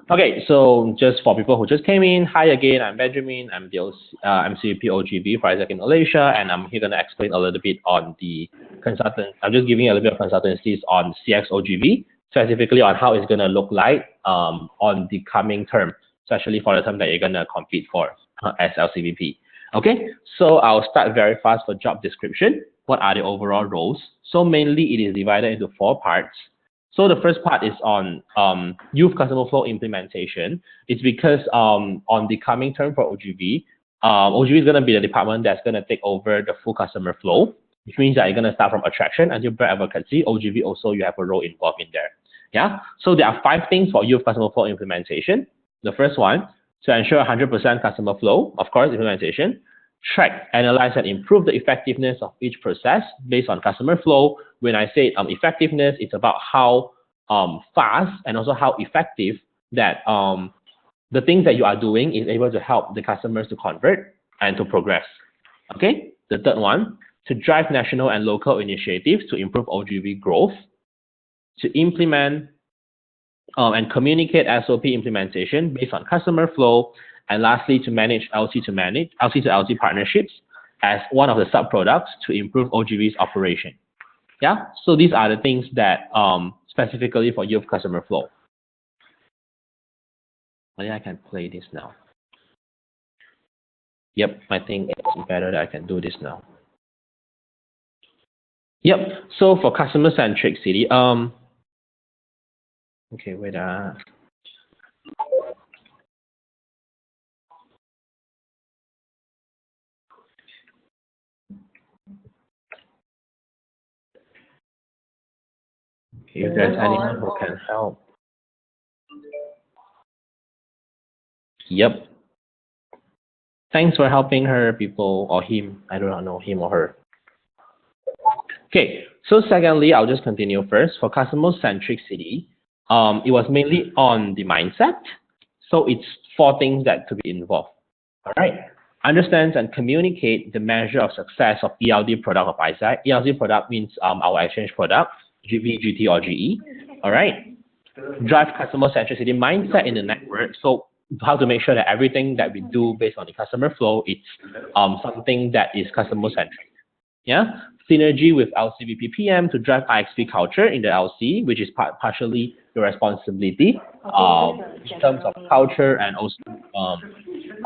Okay, so just for people who just came in, hi again, I'm Benjamin. I'm the CVP oGV for Isaac in Malaysia, and I'm here going to explain a little bit on the consultant. I'm just giving you a little bit of consultancies on CX oGV, specifically on how it's going to look like on the coming term, especially for the term that you're going to compete for as LCVP. Okay, so I'll start very fast for job description. What are the overall roles? So mainly it is divided into 4 parts. So the first part is on youth customer flow implementation. It's because on the coming term for oGV, oGV is going to be the department that's going to take over the full customer flow, which means that you're going to start from attraction until brand advocacy. oGV also, you have a role involved in there. Yeah. So there are 5 things for youth customer flow implementation. The first one, to ensure 100% customer flow, of course, implementation. Track, analyze, and improve the effectiveness of each process based on customer flow. When I say effectiveness, it's about how fast and also how effective that the things that you are doing is able to help the customers to convert and to progress. Okay. The third one, to drive national and local initiatives to improve oGV growth, to implement and communicate SOP implementation based on customer flow, and lastly, to manage LC to LC partnerships as one of the sub-products to improve oGV's operation. Yeah, so these are the things that specifically for youth customer flow. I think I can play this now. Yep, I think it's better that I can do this now. Yep, so for customer centricity, okay, wait. If there's anyone who can help. Yep. Thanks for helping her, people, or him. I do not know him or her. Okay, so secondly, I'll just continue first. For customer centricity, it was mainly on the mindset. So it's 4 things that to be involved. All right. Understands and communicate the measure of success of ELD product of ISAC. ELD product means our exchange product, GV, GT, or GE. All right. Drive customer centricity mindset in the network. So how to make sure that everything that we do based on the customer flow, it's something that is customer centric. Yeah. Synergy with LCVP PM to drive IXP culture in the LC, which is partially your responsibility in terms of culture and also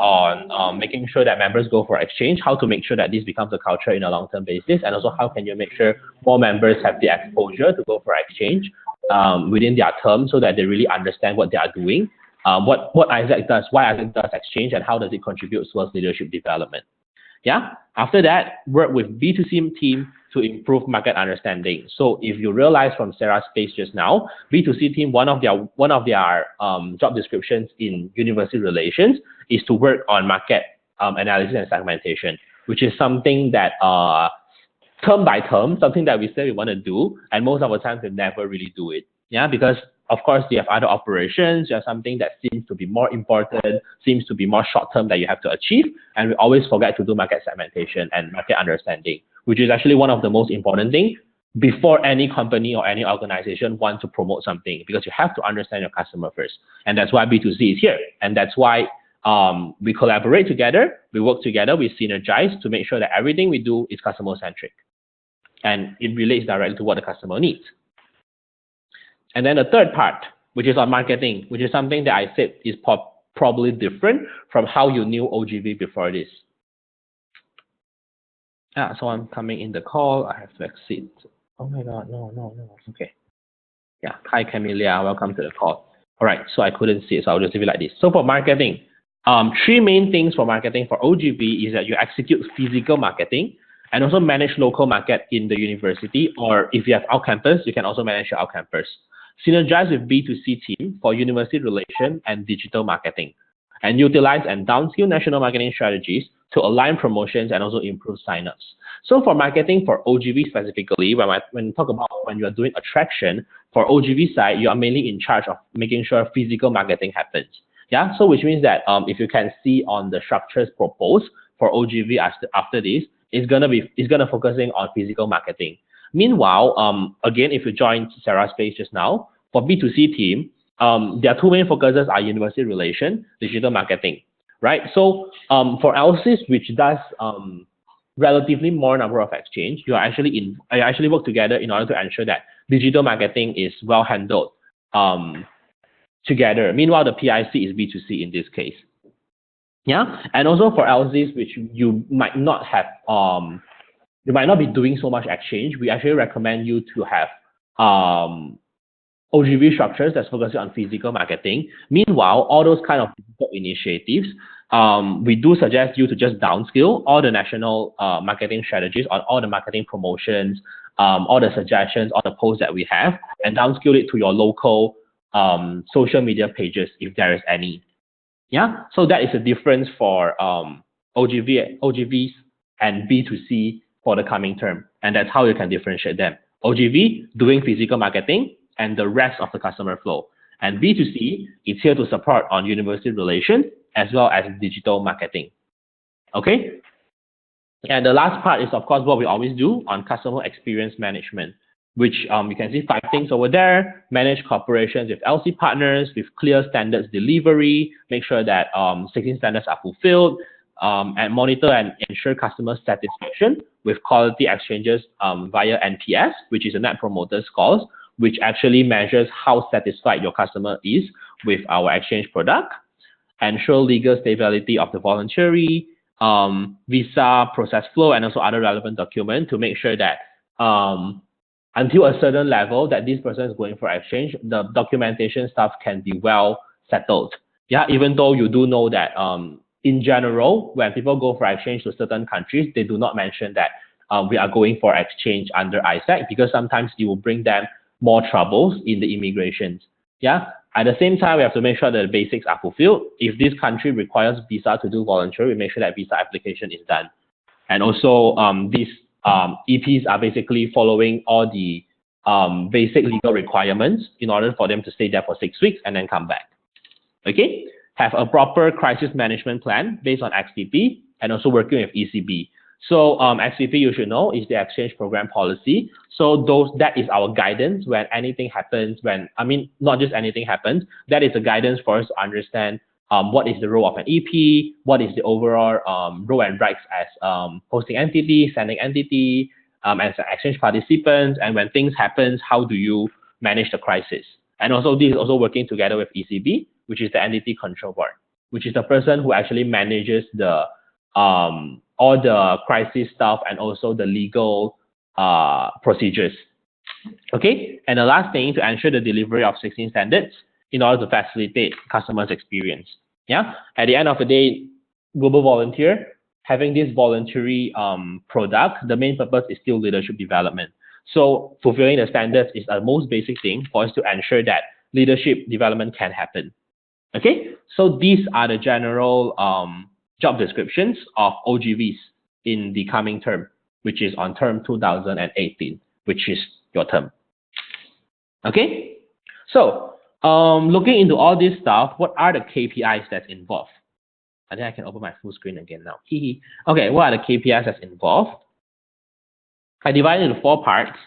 on making sure that members go for exchange, how to make sure that this becomes a culture in a long-term basis, and also how can you make sure more members have the exposure to go for exchange within their term so that they really understand what they are doing, what Isaac does, why Isaac does exchange, and how does it contribute towards leadership development. Yeah. After that, work with B2C team to improve market understanding. So if you realize from Sarah's space just now, B2C team, one of their job descriptions in university relations is to work on market analysis and segmentation, which is something that term by term, something that we say we want to do, and most of the time we never really do it. Yeah, because of course you have other operations, you have something that seems to be more important, seems to be more short term that you have to achieve, and we always forget to do market segmentation and market understanding, which is actually one of the most important things before any company or any organization wants to promote something, because you have to understand your customer first. And that's why B2C is here. And that's why we collaborate together, we work together, we synergize to make sure that everything we do is customer centric. And it relates directly to what the customer needs. And then the third part, which is on marketing, which is something that I said is probably different from how you knew oGV before this. So I'm coming in the call. I have to exit. Oh my God, no. Okay. Yeah. Hi, Camelia. Welcome to the call. All right. So I couldn't see it, so I'll just leave it like this. So for marketing, 3 main things for marketing for oGV is that you execute physical marketing and also manage local market in the university, or if you have out campus, you can also manage your out campus. Synergize with B2C team for university relation and digital marketing, and utilize and downskill national marketing strategies to align promotions and also improve signups. So for marketing for oGV specifically, when you talk about when you are doing attraction for oGV side, you are mainly in charge of making sure physical marketing happens. Yeah, so which means that if you can see on the structures proposed for oGV after this, it's gonna focusing on physical marketing. Meanwhile, again, if you joined Sarah's space just now, for B2C team, their two main focuses are university relation, digital marketing, right? So for LCs, which does relatively more number of exchange, you actually work together in order to ensure that digital marketing is well handled together. Meanwhile, the PIC is B2C in this case. Yeah, and also for LCs, which you might not have you might not be doing so much exchange, we actually recommend you to have oGV structures that's focusing on physical marketing. Meanwhile, all those kind of initiatives, we do suggest you to just downskill all the national marketing strategies on all the marketing promotions, all the suggestions, all the posts that we have, and downskill it to your local social media pages if there is any. Yeah, so that is the difference for oGVs and B2C for the coming term, and that's how you can differentiate them. oGV doing physical marketing and the rest of the customer flow, and B2C is here to support on university relations as well as digital marketing. Okay, and the last part is of course what we always do on customer experience management, which you can see 5 things over there. Manage cooperations with LC partners with clear standards delivery, make sure that 16 standards are fulfilled, and monitor and ensure customer satisfaction with quality exchanges via NPS, which is a Net Promoter Scores, which actually measures how satisfied your customer is with our exchange product. Ensure legal stability of the voluntary, visa process flow, and also other relevant documents to make sure that until a certain level that this person is going for exchange, the documentation stuff can be well settled. Yeah, even though you do know that in general, when people go for exchange to certain countries, they do not mention that we are going for exchange under ISAC, because sometimes it will bring them more troubles in the immigrations. Yeah. At the same time, we have to make sure that the basics are fulfilled. If this country requires visa to do voluntary, we make sure that visa application is done. And also, these EPs are basically following all the basic legal requirements in order for them to stay there for 6 weeks and then come back. Okay. Have a proper crisis management plan based on XTP and also working with ECB. So XTP, you should know, is the exchange program policy. So that is our guidance when anything happens, not just anything happens, that is a guidance for us to understand what is the role of an EP, what is the overall role and rights as hosting entity, sending entity, as an exchange participants, and when things happen, how do you manage the crisis? And also this is also working together with ECB, which is the Entity Control Board, which is the person who actually manages the all the crisis stuff and also the legal procedures. Okay, and the last thing, to ensure the delivery of 16 standards in order to facilitate customers' experience. Yeah, at the end of the day, Global Volunteer, having this voluntary product, the main purpose is still leadership development. So fulfilling the standards is the most basic thing for us to ensure that leadership development can happen. Okay, so these are the general job descriptions of oGVs in the coming term, which is on term 2018, which is your term. Okay, so looking into all this stuff, what are the KPIs that's involved? I think I can open my full screen again now. Okay, what are the KPIs that's involved? I divide it into 4 parts.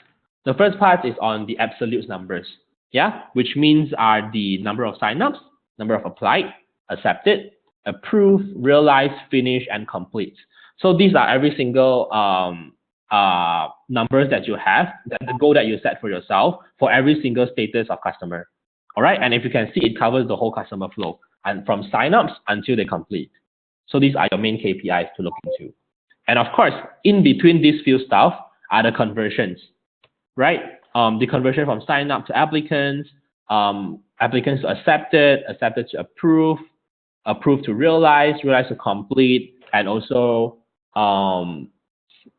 The first part is on the absolute numbers, yeah, which means are the number of signups, number of applied, accepted, approved, realized, finish, and complete. So these are every single numbers that you have, the goal that you set for yourself for every single status of customer. All right, and if you can see, it covers the whole customer flow and from signups until they complete. So these are your main KPIs to look into. And of course, in between these few stuff are the conversions, right? The conversion from sign up to applicants, applicants to accepted, accepted to approve, approved to realize, realize to complete, and also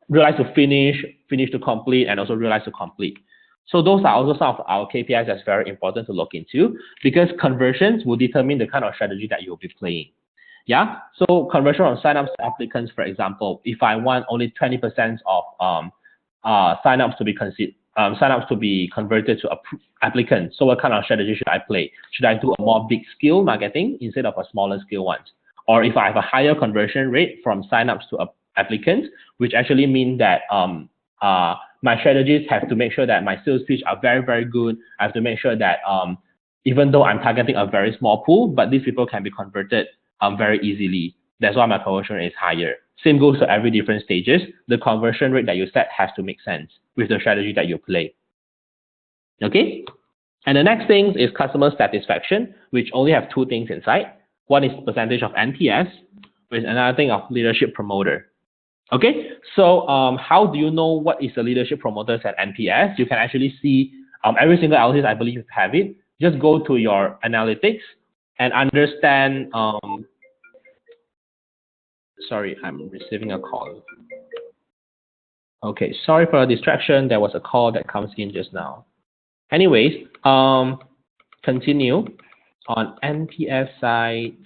realize to finish, finish to complete, and also realize to complete. So those are also some of our KPIs that's very important to look into, because conversions will determine the kind of strategy that you'll be playing. Yeah, so conversion from signups to applicants, for example, if I want only 20% of signups to be signups to be converted to applicants, so what kind of strategy should I play? Should I do a more big scale marketing instead of a smaller scale ones? Or if I have a higher conversion rate from signups to applicants, which actually mean that my strategies have to make sure that my sales pitch are very, very good. I have to make sure that even though I'm targeting a very small pool, but these people can be converted very easily. That's why my conversion rate is higher. Same goes to every different stages. The conversion rate that you set has to make sense with the strategy that you play. Okay? And the next thing is customer satisfaction, which only have two things inside. One is percentage of NPS, with another thing of leadership promoter. Okay, so how do you know what is the leadership promoters at NPS? You can actually see every single analysis, I believe you have it. Just go to your analytics and understand. Sorry, I'm receiving a call. Okay, sorry for the distraction. There was a call that comes in just now. Anyways, continue on NPS side.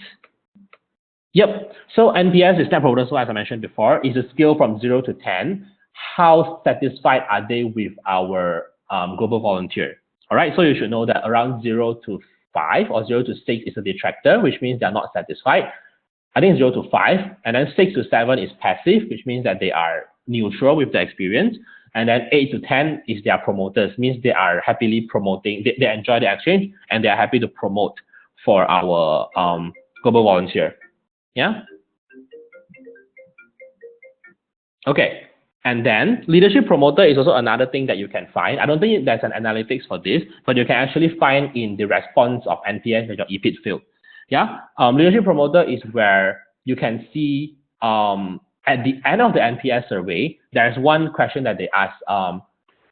Yep. So NPS is Net Promoter Score, as I mentioned before, is a scale from 0 to 10. How satisfied are they with our global volunteer? All right. So you should know that around 0 to 5 or 0 to 6 is a detractor, which means they're not satisfied. I think 0 to 5, and then 6 to 7 is passive, which means that they are neutral with the experience. And then 8 to 10 is their promoters, means they are happily promoting, they enjoy the exchange, and they are happy to promote for our global volunteer. Yeah. Okay. And then leadership promoter is also another thing that you can find. I don't think there's an analytics for this, but you can actually find in the response of NPS that your EPIT field. Yeah. Leadership promoter is where you can see at the end of the NPS survey, there's one question that they ask.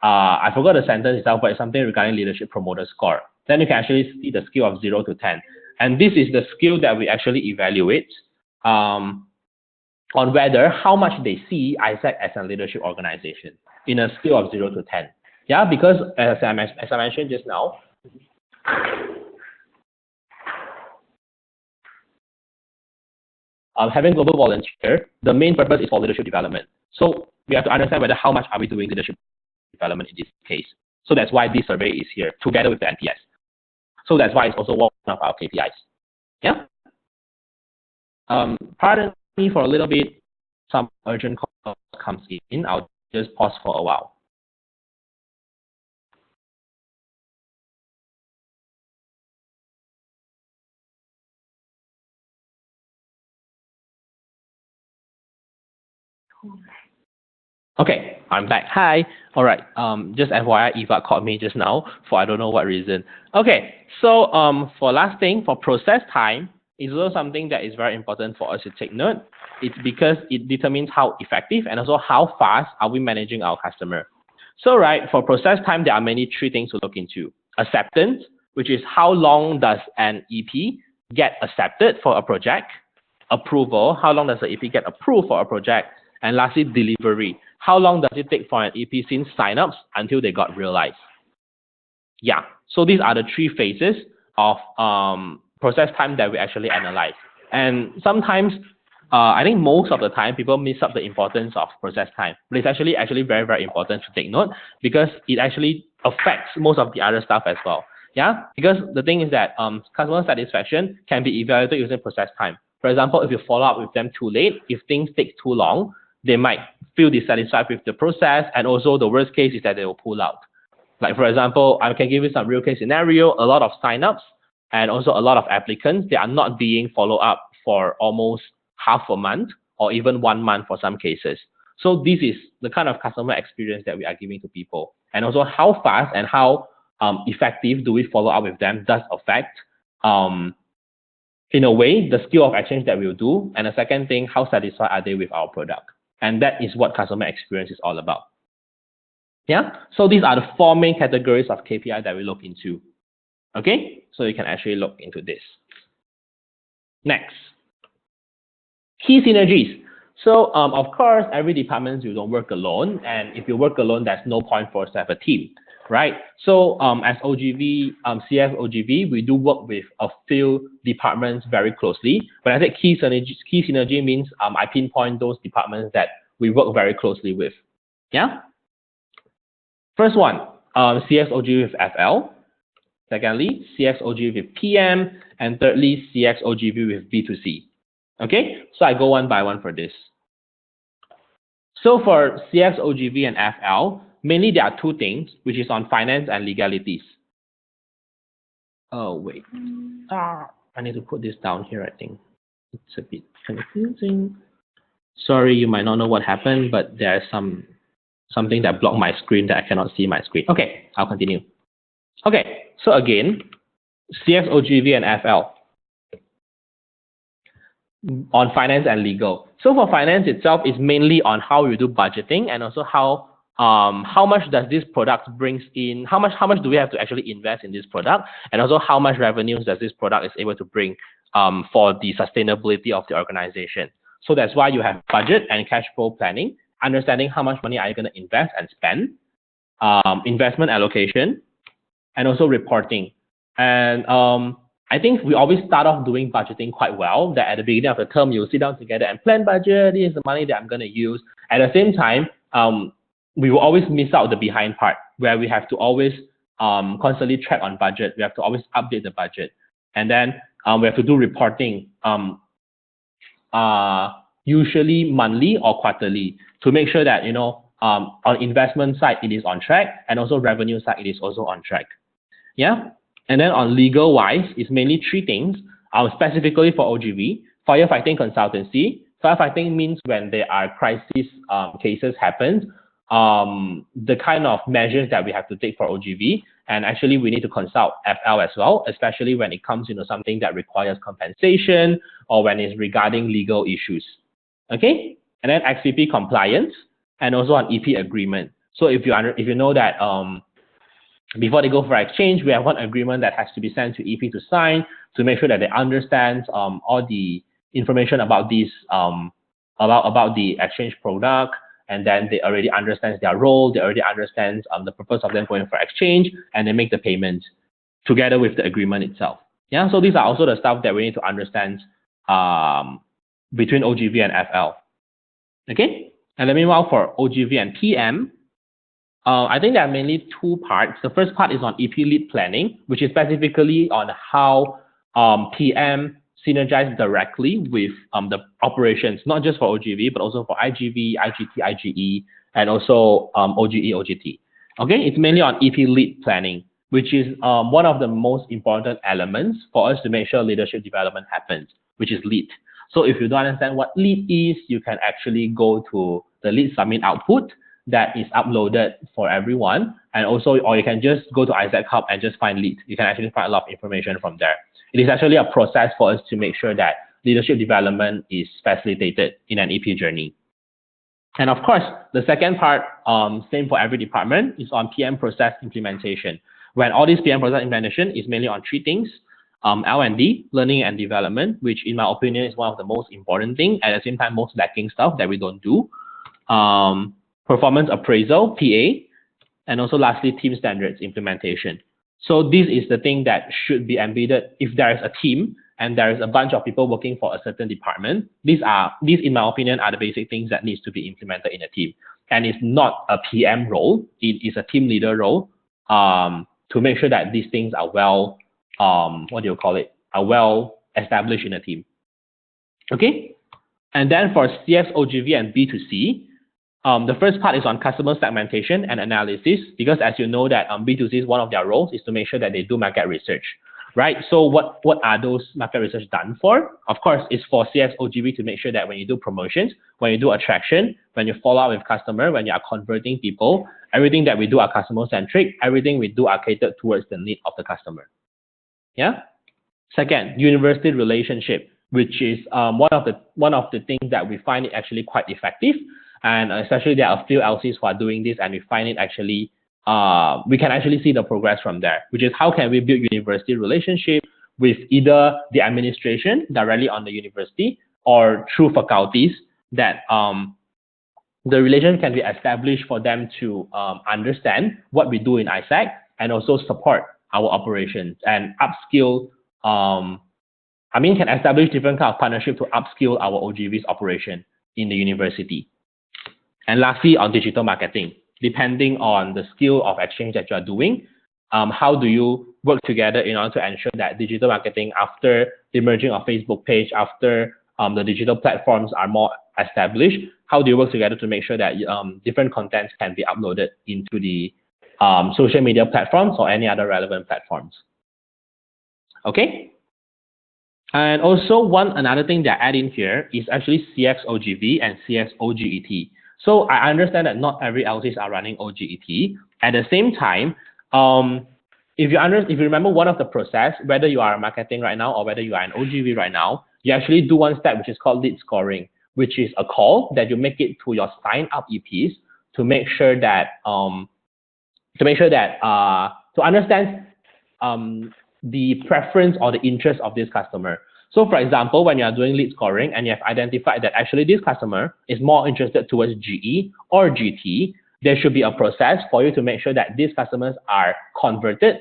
I forgot the sentence itself, but it's something regarding leadership promoter score. Then you can actually see the scale of 0 to 10. And this is the skill that we actually evaluate on whether how much they see ISAC as a leadership organization in a scale of 0 to 10. Yeah, because as I mentioned just now, having global volunteer, the main purpose is for leadership development. So we have to understand whether how much are we doing leadership development in this case. So that's why this survey is here together with the NPS. So that's why it's also one of our KPIs. Yeah. Pardon me for a little bit. Some urgent call comes in. I'll just pause for a while. Okay, I'm back. Hi. All right. Just FYI, Eva called me just now for I don't know what reason. Okay. So for last thing, for process time, is also something that is very important for us to take note. It's because it determines how effective and also how fast are we managing our customer. So right, for process time, there are mainly three things to look into. Acceptance, which is how long does an EP get accepted for a project. Approval, how long does the EP get approved for a project. And lastly, delivery. How long does it take for an EP since signups until they got realized? Yeah, so these are the three phases of process time that we actually analyze. And sometimes, I think most of the time, people miss up the importance of process time. But it's actually very, very important to take note because it actually affects most of the other stuff as well. Yeah, because the thing is that customer satisfaction can be evaluated using process time. For example, if you follow up with them too late, if things take too long, they might feel dissatisfied with the process, and also the worst case is that they will pull out. Like for example, I can give you some real case scenario, a lot of signups and also a lot of applicants, they are not being followed up for almost half a month or even 1 month for some cases. So this is the kind of customer experience that we are giving to people. And also how fast and how effective do we follow up with them does affect, in a way, the skill of exchange that we'll do. And the second thing, how satisfied are they with our product? And that is what customer experience is all about. Yeah, so these are the 4 main categories of KPI that we look into. Okay, so you can actually look into this. Next, key synergies. So of course, every department you don't work alone, and if you work alone, there's no point for us to have a team, right? So as oGV, CS oGV, we do work with a few departments very closely. When I say key synergy means I pinpoint those departments that we work very closely with. Yeah. First one, CS oGV with FL. Secondly, CX oGV with PM, and thirdly, CX oGV with B2C. Okay, so I go one by one for this. So for CX oGV and FL, mainly there are 2 things, which is on finance and legalities. Oh, wait. I need to put this down here, I think. It's a bit confusing. Sorry, you might not know what happened, but there's something that blocked my screen that I cannot see my screen. Okay, I'll continue. Okay, so again, CX, oGV, and FL on finance and legal. So for finance itself, it's mainly on how you do budgeting and also how much does this product brings in, how much do we have to actually invest in this product, and also how much revenues does this product is able to bring for the sustainability of the organization. So that's why you have budget and cash flow planning, understanding how much money are you going to invest and spend, investment allocation, and also reporting. And I think we always start off doing budgeting quite well, that at the beginning of the term, you'll sit down together and plan budget. This is the money that I'm going to use. At the same time, we will always miss out the behind part, where we have to always constantly track on budget. We have to always update the budget. And then we have to do reporting, usually monthly or quarterly, to make sure that, on investment side, it is on track, and also revenue side, it is also on track. Yeah. And then on legal wise, it's mainly three things. Specifically for oGV, firefighting consultancy. Firefighting means when there are crisis cases happen, the kind of measures that we have to take for oGV, and actually we need to consult FL as well, especially when it comes something that requires compensation or when it's regarding legal issues. Okay, and then XCP compliance, and also an EP agreement. So if you know that before they go for exchange, we have one agreement that has to be sent to EP to sign to make sure that they understand all the information about this about the exchange product, and then they already understand their role, they already understand the purpose of them going for exchange, and they make the payment together with the agreement itself. Yeah, so these are also the stuff that we need to understand between oGV and FL. Okay, and let me move on for oGV and PM. I think there are mainly two parts. The first part is on EP lead planning, which is specifically on how PM synergize directly with the operations, not just for oGV, but also for IGV, IGT, IGE, and also OGE, OGT. Okay, it's mainly on EP lead planning, which is one of the most important elements for us to make sure leadership development happens, which is lead. So if you don't understand what lead is, you can actually go to the lead submit output that is uploaded for everyone, and also, or you can just go to Isaac Hub and just find lead. You can actually find a lot of information from there. It is actually a process for us to make sure that leadership development is facilitated in an EP journey. And of course, the second part, same for every department, is on PM process implementation. When all this PM process implementation is mainly on three things: L&D, learning and development, which in my opinion is one of the most important things, at the same time most lacking stuff that we don't do. Performance appraisal, PA, and also lastly, team standards implementation. So this is the thing that should be embedded if there is a team and there is a bunch of people working for a certain department. These, in my opinion, are the basic things that needs to be implemented in a team. And it's not a PM role, it is a team leader role to make sure that these things are well, are well established in a team. Okay? And then for CS, oGV, and B2C, the first part is on customer segmentation and analysis, because as you know that B2C, one of their roles is to make sure that they do market research, right? So what are those market research done for? Of course, it's for CS, oGV to make sure that when you do promotions, when you do attraction, when you follow up with customer, when you are converting people, everything that we do are customer centric, everything we do are catered towards the need of the customer. Yeah. Second, university relationship, which is one of the things that we find it actually quite effective. And especially there are a few LCs who are doing this, and we find it actually, we can actually see the progress from there, which is how can we build university relationship with either the administration directly on the university or through faculties, that the relation can be established for them to understand what we do in ISAC and also support our operations and upskill, can establish different kind of partnership to upskill our oGV's operation in the university. And lastly, on digital marketing, depending on the skill of exchange that you are doing, how do you work together in order to ensure that digital marketing, after the merging of Facebook page, after the digital platforms are more established, how do you work together to make sure that different contents can be uploaded into the social media platforms or any other relevant platforms? Okay. And also another thing that I add in here is actually CX oGV and CX oGET. So I understand that not every LCs are running oGET. At the same time, if you remember one of the process, whether you are marketing right now or whether you are an oGV right now, you actually do one step which is called lead scoring, which is a call that you make it to your sign up EPs to make sure that to understand the preference or the interest of this customer. So for example, when you are doing lead scoring and you have identified that actually this customer is more interested towards GE or GT, there should be a process for you to make sure that these customers are converted,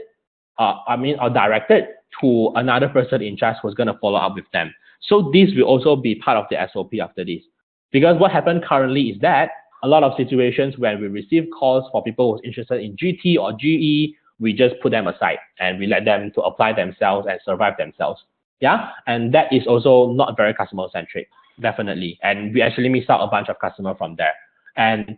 or directed to another person in charge who's going to follow up with them. So this will also be part of the SOP after this. Because what happened currently is that a lot of situations when we receive calls for people who's interested in GT or GE, we just put them aside and we let them to apply themselves and survive themselves. Yeah, and that is also not very customer centric, definitely. And we actually miss out a bunch of customers from there. And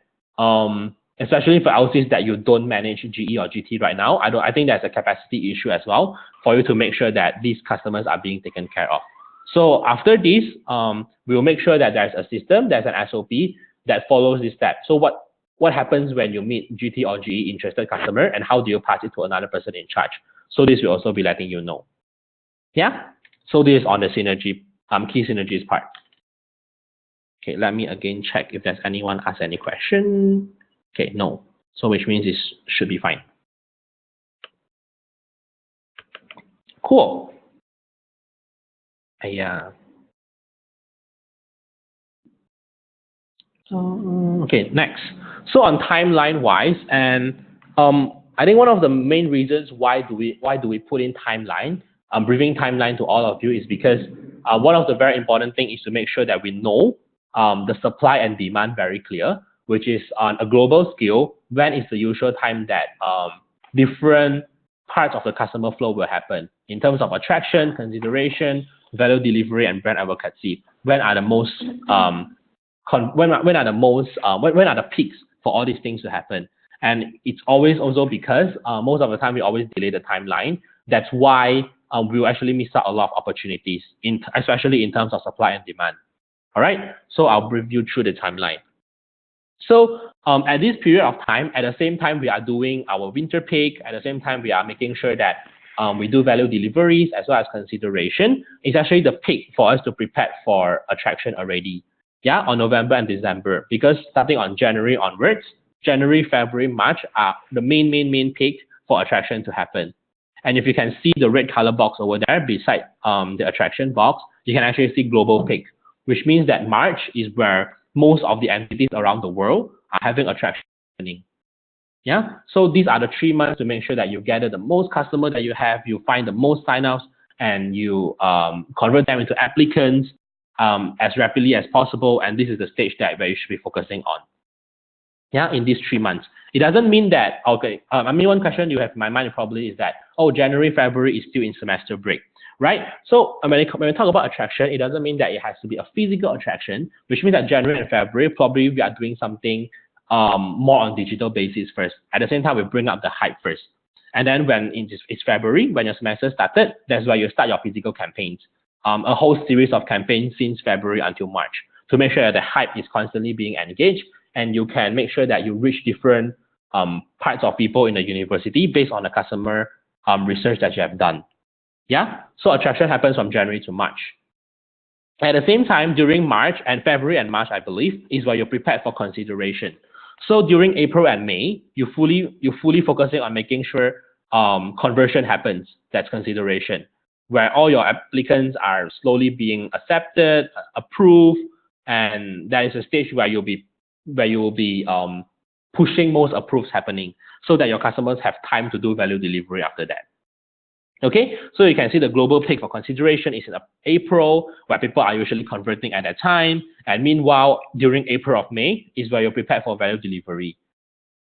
especially for LCs that you don't manage GE or GT right now, I think there's a capacity issue as well for you to make sure that these customers are being taken care of. So after this, we will make sure that there's a system, there's an SOP that follows this step. So what happens when you meet GT or GE interested customer, and how do you pass it to another person in charge? So this will also be letting you know. Yeah. So this is on the synergy, key synergies part. Okay, let me again check if there's anyone ask any question. Okay, no. So which means this should be fine. Cool. Yeah. Okay, next. So on timeline wise, and I think one of the main reasons why do we put in timeline, briefing timeline to all of you is because one of the very important thing is to make sure that we know the supply and demand very clear, which is on a global scale, when is the usual time that different parts of the customer flow will happen in terms of attraction, consideration, value delivery, and brand advocacy. When are the most when are the peaks for all these things to happen? And it's always also because most of the time we always delay the timeline. That's why we will actually miss out a lot of opportunities, especially in terms of supply and demand. All right, so I'll brief you through the timeline. So at this period of time, at the same time we are doing our winter peak, at the same time we are making sure that we do value deliveries as well as consideration. It's actually the peak for us to prepare for attraction already. Yeah, on November and December, because starting on January onwards, January, February, March are the main peak for attraction to happen. And if you can see the red color box over there beside the attraction box, you can actually see global peak, which means that March is where most of the entities around the world are having attraction happening. Yeah, so these are the 3 months to make sure that you gather the most customer that you have, you find the most signups, and you convert them into applicants as rapidly as possible. And this is the stage that where you should be focusing on. Yeah, in these 3 months. It doesn't mean that, okay, one question you have in my mind probably is that, oh, January, February is still in semester break, right? So when we talk about attraction, it doesn't mean that it has to be a physical attraction, which means that January and February, probably we are doing something more on digital basis first. At the same time, we bring up the hype first. And then when it's February, when your semester started, that's where you start your physical campaigns. A whole series of campaigns since February until March to make sure that the hype is constantly being engaged, and you can make sure that you reach different parts of people in the university based on the customer research that you have done. Yeah, so attraction happens from January to March. At the same time, during March and February and March, I believe, is where you're prepared for consideration. So during April and May, you're fully focusing on making sure conversion happens. That's consideration, where all your applicants are slowly being accepted, approved, and that is a stage where you will be pushing most approves happening, so that your customers have time to do value delivery after that. Okay, so you can see the global peak for consideration is in April, where people are usually converting at that time. And meanwhile, during April of May is where you're prepared for value delivery.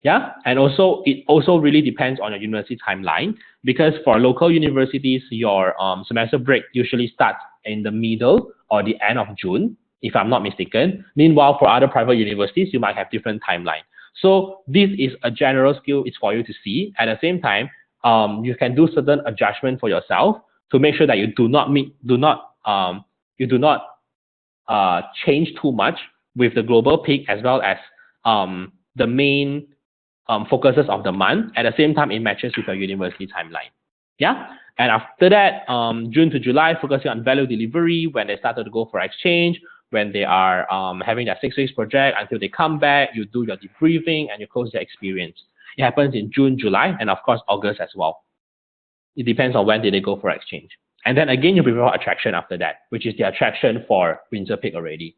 Yeah, and also it also really depends on your university timeline, because for local universities, your semester break usually starts in the middle or the end of June, if I'm not mistaken. Meanwhile, for other private universities, you might have different timeline. So this is a general skill. It's for you to see. At the same time, you can do certain adjustment for yourself to make sure that you do not change too much with the global peak as well as the main focuses of the month. At the same time, it matches with your university timeline. Yeah. And after that, June to July, focusing on value delivery when they started to go for exchange, when they are having that 6 weeks project until they come back, you do your debriefing and you close their experience. It happens in June, July, and of course, August as well. It depends on when did they go for exchange. And then again, you prepare for attraction after that, which is the attraction for winter peak already.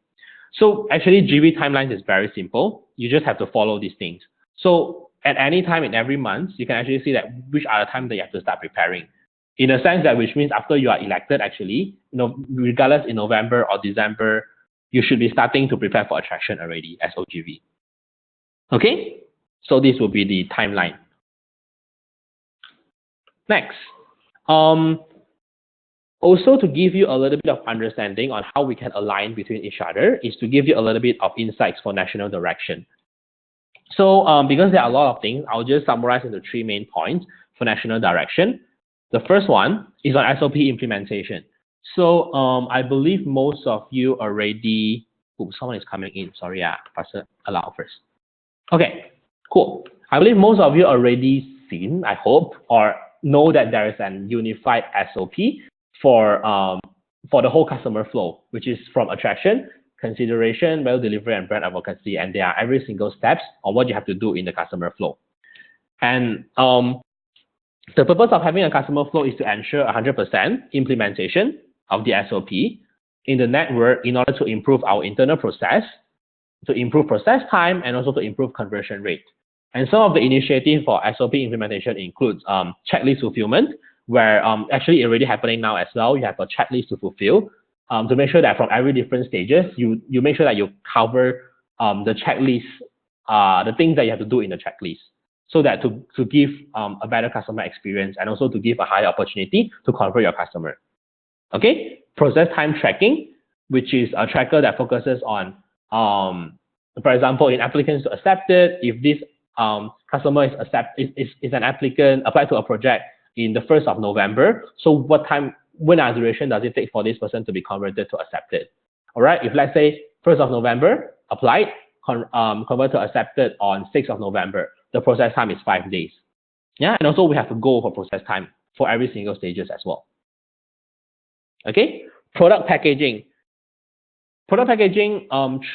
So actually, GV timelines is very simple. You just have to follow these things. So at any time in every month, you can actually see that which are the time that you have to start preparing. In a sense that which means after you are elected, actually, regardless in November or December, you should be starting to prepare for attraction already as oGV. Okay, so this will be the timeline. Next, also to give you a little bit of understanding on how we can align between each other is to give you a little bit of insights for national direction. So because there are a lot of things, I'll just summarize into 3 main points for national direction. The first one is on SOP implementation. So I believe most of you already, someone is coming in, sorry, Pastor, allow first. Okay, cool. I believe most of you already seen, I hope, or know that there is an unified SOP for the whole customer flow, which is from attraction, consideration, value delivery, and brand advocacy, and there are every single steps on what you have to do in the customer flow. And the purpose of having a customer flow is to ensure 100% implementation of the SOP in the network in order to improve our internal process, to improve process time, and also to improve conversion rate. And some of the initiatives for SOP implementation includes checklist fulfillment, where actually already happening now as well. You have a checklist to fulfill to make sure that from every different stages, you make sure that you cover the checklist, the things that you have to do in the checklist, so that to give a better customer experience and also to give a higher opportunity to convert your customer. Okay, process time tracking, which is a tracker that focuses on, for example, in applicants to accept it, if this customer is an applicant applied to a project in the 1st of November, so when duration does it take for this person to be converted to accepted? All right, if let's say 1st of November applied, convert to accepted on 6th of November, the process time is 5 days. Yeah, and also we have to go for process time for every single stages as well. Okay, product packaging. Product packaging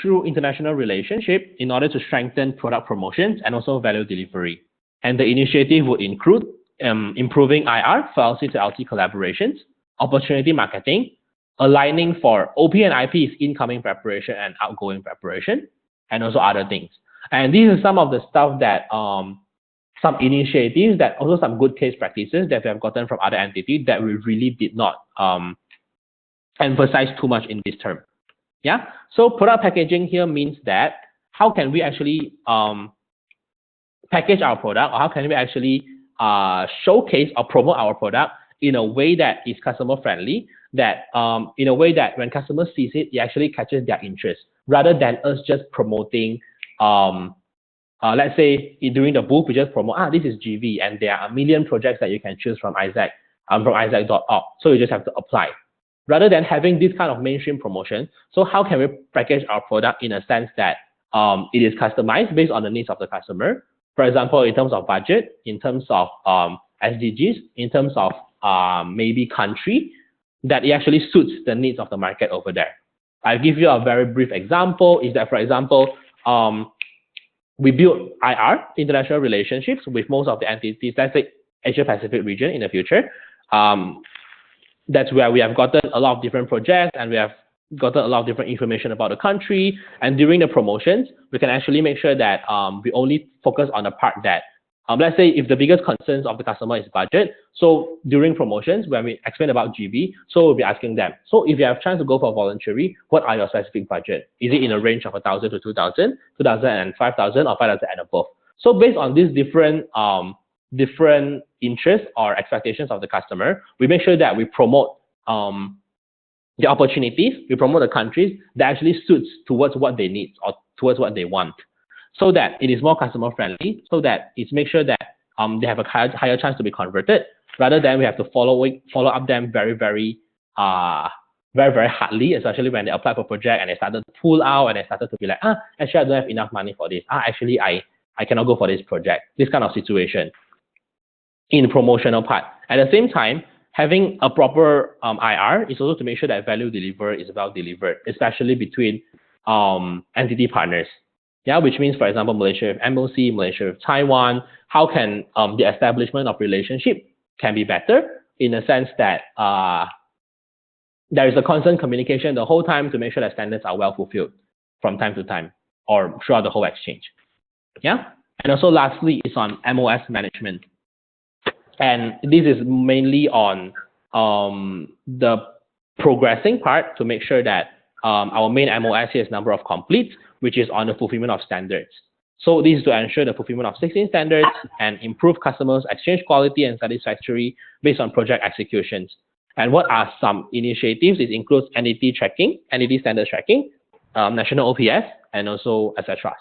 through international relationship in order to strengthen product promotions and also value delivery. And the initiative would include improving IR for LC to LC collaborations, opportunity marketing, aligning for OP and IP's incoming preparation and outgoing preparation, and also other things. And these are some of the stuff that, some initiatives that also some good case practices that we have gotten from other entities that we really did not emphasize too much in this term. Yeah, so product packaging here means that how can we actually package our product, or how can we actually showcase or promote our product in a way that is customer friendly, that in a way that when customers sees it, it actually catches their interest, rather than us just promoting, let's say during the booth, we just promote, this is GV, and there are a million projects that you can choose from Isaac, from Isaac.org, so you just have to apply. Rather than having this kind of mainstream promotion, so how can we package our product in a sense that it is customized based on the needs of the customer? For example, in terms of budget, in terms of SDGs, in terms of maybe country, that it actually suits the needs of the market over there. I'll give you a very brief example, is that, for example, we build IR, international relationships, with most of the entities, let's say Asia Pacific region in the future. That's where we have gotten a lot of different projects, and we have gotten a lot of different information about the country. And during the promotions, we can actually make sure that we only focus on the part that, let's say if the biggest concerns of the customer is budget, so during promotions, when we explain about GV, so we'll be asking them, so if you have chance to go for voluntary, what are your specific budget? Is it in a range of 1,000 to 2,000, 2,000 and 5,000, or 5,000 and above? So based on these different interests or expectations of the customer, we make sure that we promote the opportunities, we promote the countries that actually suits towards what they need or towards what they want, so that it is more customer friendly, so that it makes sure that they have a higher chance to be converted, rather than we have to follow up them very hardly, especially when they apply for project and they started to pull out and they started to be like, actually I don't have enough money for this. Actually I cannot go for this project. This kind of situation in the promotional part. At the same time, having a proper IR is also to make sure that value delivered is well delivered, especially between entity partners. Yeah, which means, for example, Malaysia with MOC, Malaysia with Taiwan, how can the establishment of relationship can be better in the sense that there is a constant communication the whole time to make sure that standards are well fulfilled from time to time or throughout the whole exchange. Yeah, and also lastly is on MOS management. And this is mainly on the progressing part to make sure that our main MOS here is number of completes, which is on the fulfillment of standards. So this is to ensure the fulfillment of 16 standards and improve customers' exchange quality and satisfactory based on project executions. And what are some initiatives? It includes entity tracking, entity standard tracking, national OPS, and also etc.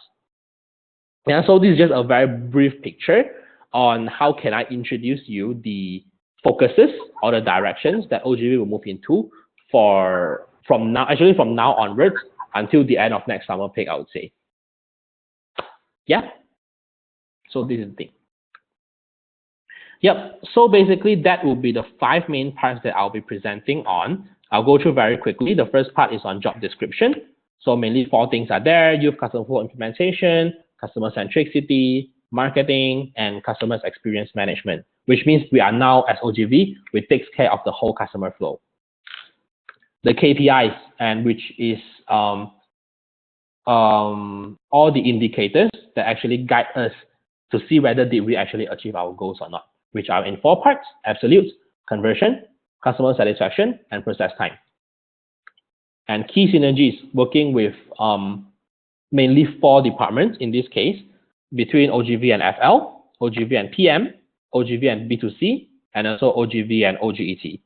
Yeah, so this is just a very brief picture on how can I introduce you the focuses or the directions that oGV will move into from now onwards until the end of next summer peak, I would say. Yeah. So this is the thing. Yep. So basically that will be the 5 main parts that I'll be presenting on. I'll go through very quickly. The first part is on job description. So mainly 4 things are there: youth customer flow implementation, customer centricity, marketing, and customer experience management, which means we are now, as oGV, we take care of the whole customer flow. The KPIs, and which is all the indicators that actually guide us to see whether did we actually achieve our goals or not, which are in 4 parts: absolute, conversion, customer satisfaction, and process time. And key synergies working with mainly 4 departments in this case, between oGV and FL, oGV and PM, oGV and B2C, and also oGV and OGET.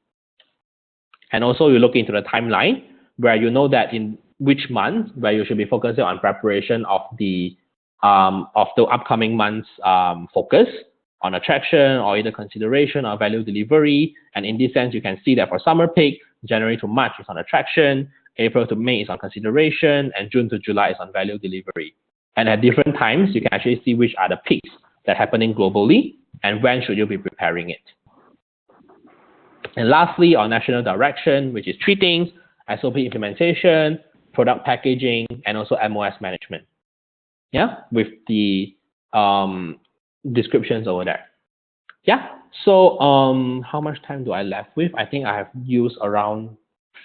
And also you look into the timeline where you know that in which month where you should be focusing on preparation of the upcoming month's focus on attraction or either consideration or value delivery. And in this sense, you can see that for summer peak, January to March is on attraction, April to May is on consideration, and June to July is on value delivery. And at different times, you can actually see which are the peaks that are happening globally and when should you be preparing it. And lastly, on national direction, which is 3 things: SOP implementation, product packaging, and also MOS management. Yeah, with the descriptions over there. Yeah, so how much time do I left with? I think I have used around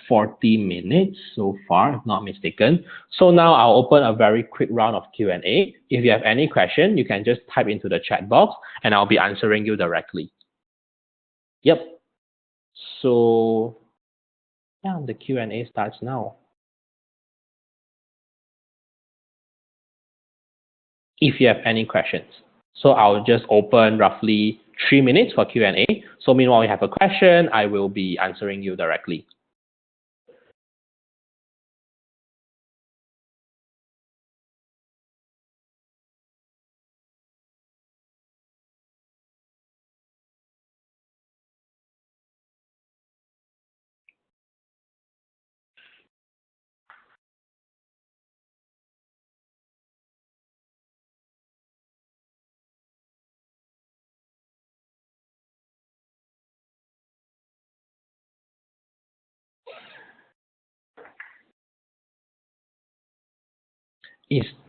40 minutes so far, if not mistaken. So now I'll open a very quick round of Q&A. If you have any question, you can just type into the chat box and I'll be answering you directly. Yep. So yeah, the Q&A starts now. If you have any questions. So I'll just open roughly 3 minutes for Q&A. So meanwhile, you have a question, I will be answering you directly.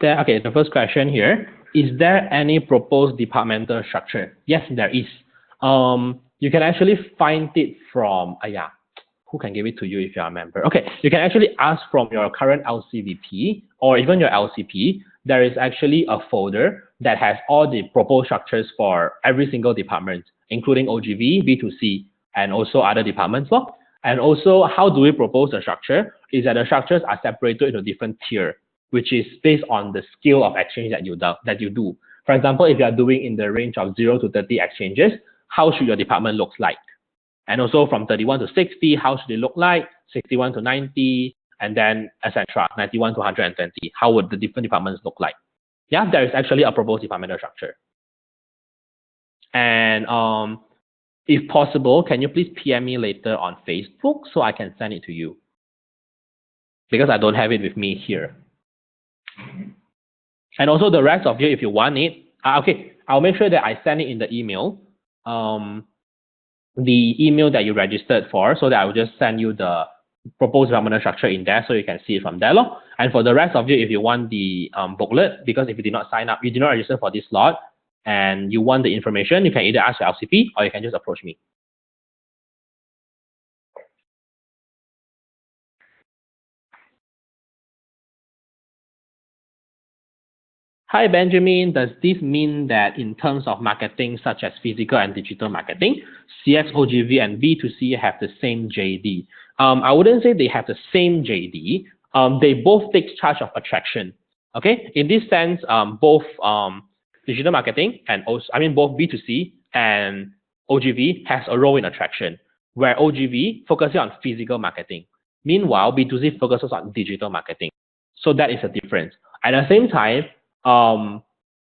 Okay, the first question here, is there any proposed departmental structure? Yes, there is. You can actually find it from, who can give it to you if you are a member? Okay, you can actually ask from your current LCVP or even your LCP. There is actually a folder that has all the proposed structures for every single department, including oGV, B2C, and also other departments. And also, how do we propose the structure? Is that the structures are separated into different tiers, which is based on the scale of exchange that you do. For example, if you are doing in the range of 0 to 30 exchanges, how should your department look like? And also from 31 to 60, how should it look like? 61 to 90, and then etc. 91 to 120. How would the different departments look like? Yeah, there is actually a proposed departmental structure. And If possible, can you please PM me later on Facebook so I can send it to you? Because I don't have it with me here. And also the rest of you, if you want it, okay, I'll make sure that I send it in the email. The email that you registered for, so that I will just send you the proposed development structure in there so you can see it from there. And for the rest of you, if you want the booklet, because if you did not sign up, you did not register for this slot, and you want the information, you can either ask your LCP or you can just approach me. Hi, Benjamin. Does this mean that in terms of marketing, such as physical and digital marketing, CX, oGV, and B2C have the same JD? I wouldn't say they have the same JD. They both take charge of attraction. Okay, in this sense, both digital marketing and also, both B2C and oGV has a role in attraction, where oGV focuses on physical marketing. Meanwhile, B2C focuses on digital marketing. So that is a difference. At the same time,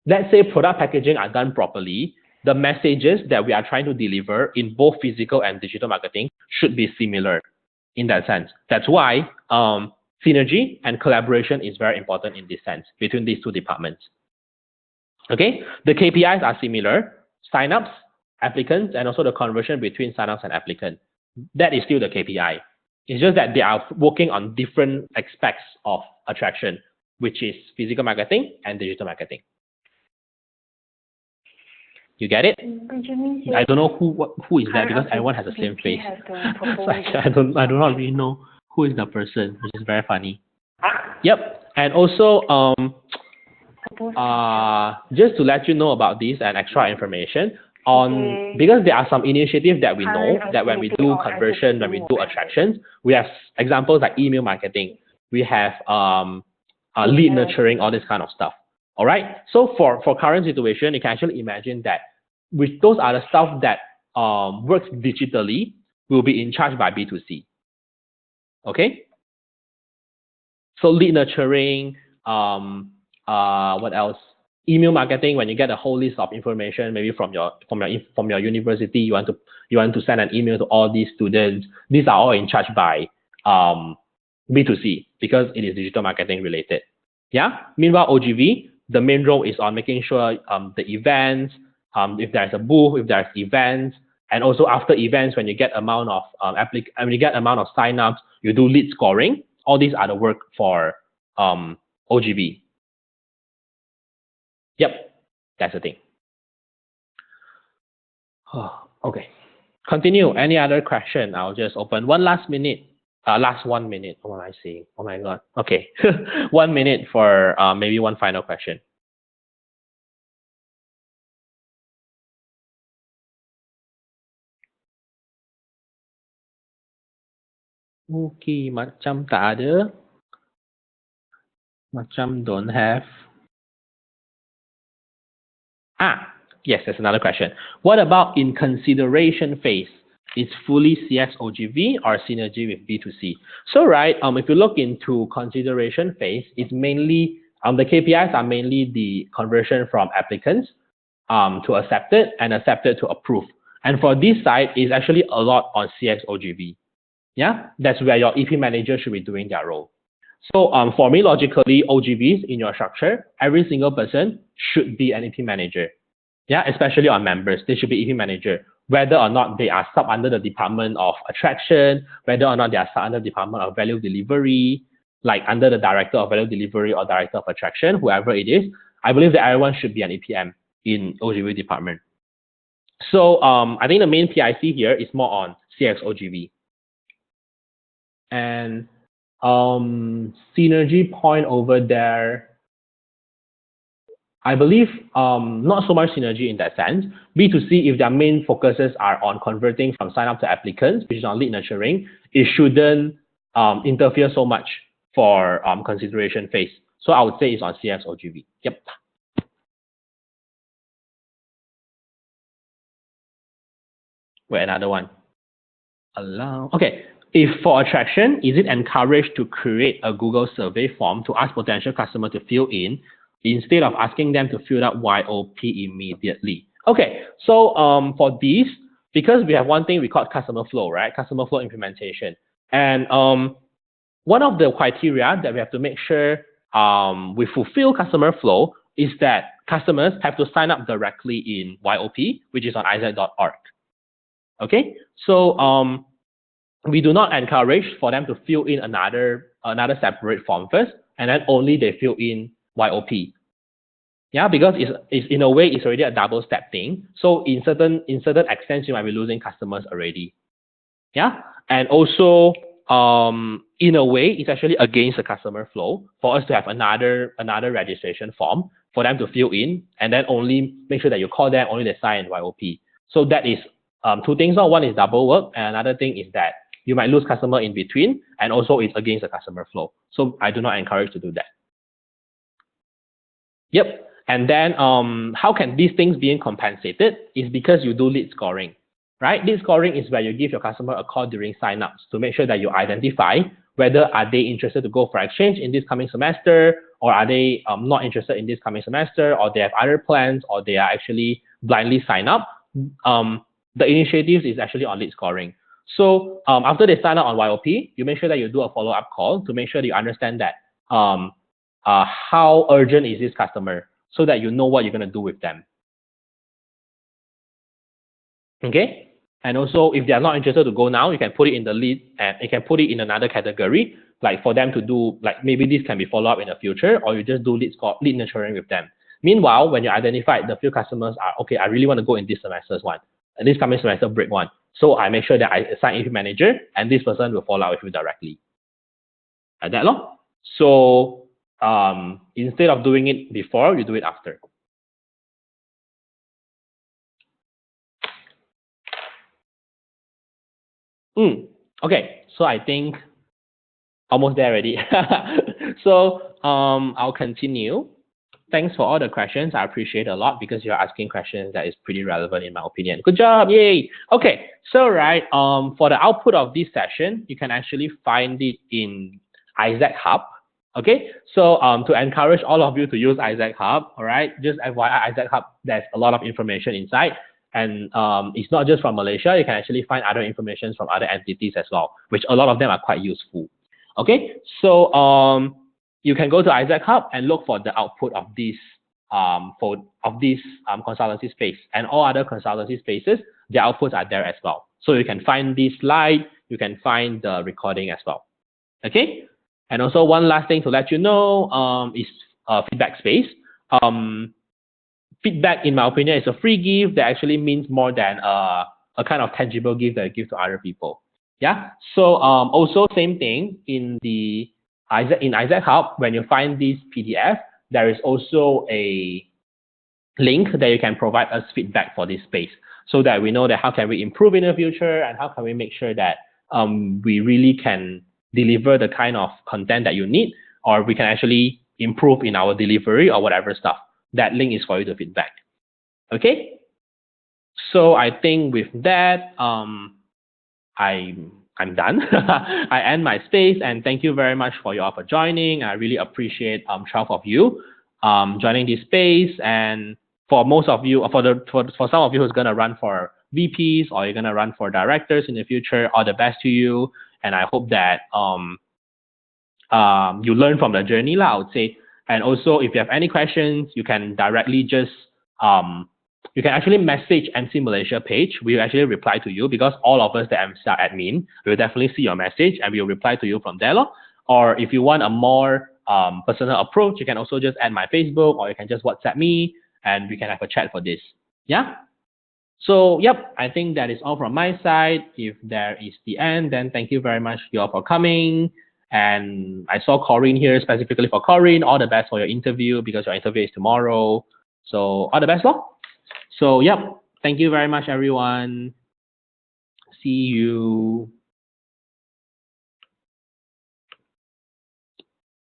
let's say product packaging are done properly, the messages that we are trying to deliver in both physical and digital marketing should be similar in that sense. That's why synergy and collaboration is very important in this sense between these two departments. Okay, the KPIs are similar: signups, applicants, and also the conversion between signups and applicants. That is still the KPI. It's just that they are working on different aspects of attraction, which is physical marketing and digital marketing. You get it? Benjamin, I don't know who is that, because everyone has the same face. So I do not really know who is the person, which is very funny. Yep. And also just to let you know about this and extra information on, because there are some initiatives that we know that when we do conversion, when we do attractions, we have examples like email marketing, we have lead nurturing, all this kind of stuff. All right. So for current situation, you can actually imagine that with those other stuff that works digitally will be in charge by B2C. Okay. So lead nurturing, what else? Email marketing, when you get a whole list of information, maybe from your university, you want to send an email to all these students. These are all in charge by B2C, because it is digital marketing related. Yeah. Meanwhile, oGV, the main role is on making sure the events, if there's a booth, if there's events, and also after events, when you get amount of signups, you do lead scoring. All these are the work for oGV. Yep, that's the thing. Okay. Continue. Any other question? I'll just open one last minute. Last 1 minute. What am I saying? Oh my God. Okay. 1 minute for maybe one final question. Okay, macam tak ada. Macam don't have. Yes, there's another question. What about in consideration phase? Is fully CX oGV or synergy with B2C? So right, if you look into consideration phase, it's mainly the KPIs are mainly the conversion from applicants to accepted and accepted to approved. And for this side, is actually a lot on CX oGV. Yeah, that's where your EP manager should be doing their role. So for me, logically, oGVs in your structure, every single person should be an EP manager. Yeah, especially on members, they should be EP manager, whether or not they are sub under the department of attraction, whether or not they are sub under the department of value delivery, like under the director of value delivery or director of attraction, whoever it is. I believe that everyone should be an EPM in oGV department. So I think the main PIC here is more on CX oGV. And synergy point over there, I believe not so much synergy in that sense. B2C, if their main focuses are on converting from sign up to applicants, which is on lead nurturing, it shouldn't interfere so much for consideration phase. So I would say it's on CX oGV. Yep. Wait, another one. Allow. Okay. If for attraction, is it encouraged to create a Google survey form to ask potential customer to fill in instead of asking them to fill out YOP immediately? Okay, so for these, because we have one thing we call customer flow, right? Customer flow implementation. And one of the criteria that we have to make sure we fulfill customer flow is that customers have to sign up directly in YOP, which is on isaac.org. Okay, so we do not encourage for them to fill in another separate form first, and then only they fill in YOP. Yeah, because it's in a way it's already a double step thing. So in certain extents you might be losing customers already. Yeah, and also in a way it's actually against the customer flow for us to have another registration form for them to fill in, and then only make sure that you call them, only they sign YOP. So that is two things. One is double work, and another thing is that you might lose customer in between, and also it's against the customer flow. So I do not encourage to do that. Yep. And then how can these things being compensated is because you do lead scoring, right? Lead scoring is where you give your customer a call during signups to make sure that you identify whether are they interested to go for exchange in this coming semester, or are they not interested in this coming semester, or they have other plans, or they are actually blindly sign up. The initiatives is actually on lead scoring. So after they sign up on YOP, you make sure that you do a follow-up call to make sure that you understand that how urgent is this customer, so that you know what you're going to do with them. Okay, and also if they are not interested to go now, you can put it in the lead, and you can put it in another category, like for them to do, like maybe this can be follow up in the future, or you just do lead nurturing with them. Meanwhile, when you identify the few customers are okay, I really want to go in this semester's one, and this coming semester break one, so I make sure that I assign a manager, and this person will follow up with you directly. Like that, no? So instead of doing it before, you do it after. Okay, so I think almost there already. So I'll continue. Thanks for all the questions. I appreciate it a lot because you're asking questions that is pretty relevant in my opinion. Good job, yay! Okay, so right, for the output of this session, you can actually find it in Isaac Hub. Okay, so to encourage all of you to use Isaac Hub, all right, just FYI, Isaac Hub, there's a lot of information inside, and it's not just from Malaysia. You can actually find other information from other entities as well, which a lot of them are quite useful. Okay, so you can go to Isaac Hub and look for the output of this consultancy space, and all other consultancy spaces, their outputs are there as well. So you can find this slide, you can find the recording as well. Okay. And also one last thing to let you know is feedback space. Feedback, in my opinion, is a free gift that actually means more than a kind of tangible gift that you give to other people. Yeah. So also same thing in the Isaac Hub, when you find this PDF, there is also a link that you can provide us feedback for this space, so that we know that how can we improve in the future, and how can we make sure that we really can deliver the kind of content that you need, or we can actually improve in our delivery or whatever stuff. That link is for you to feedback. Okay. So I think with that, I'm done. I end my space, and thank you very much for joining. I really appreciate 12 of you joining this space, and for most of you, for some of you who's gonna run for VPs, or you're gonna run for directors in the future, all the best to you. And I hope that you learn from the journey, I would say. And also, if you have any questions, you can directly just you can actually message MC Malaysia page. We will actually reply to you, because all of us that are admin will definitely see your message, and we will reply to you from there. Or if you want a more personal approach, you can also just add my Facebook, or you can just WhatsApp me, and we can have a chat for this. Yeah. So, yep, I think that is all from my side. If there is the end, then thank you very much for coming. And I saw Corinne here, specifically for Corinne. All the best for your interview, because your interview is tomorrow. So all the best, lor. So, yep, thank you very much, everyone. See you.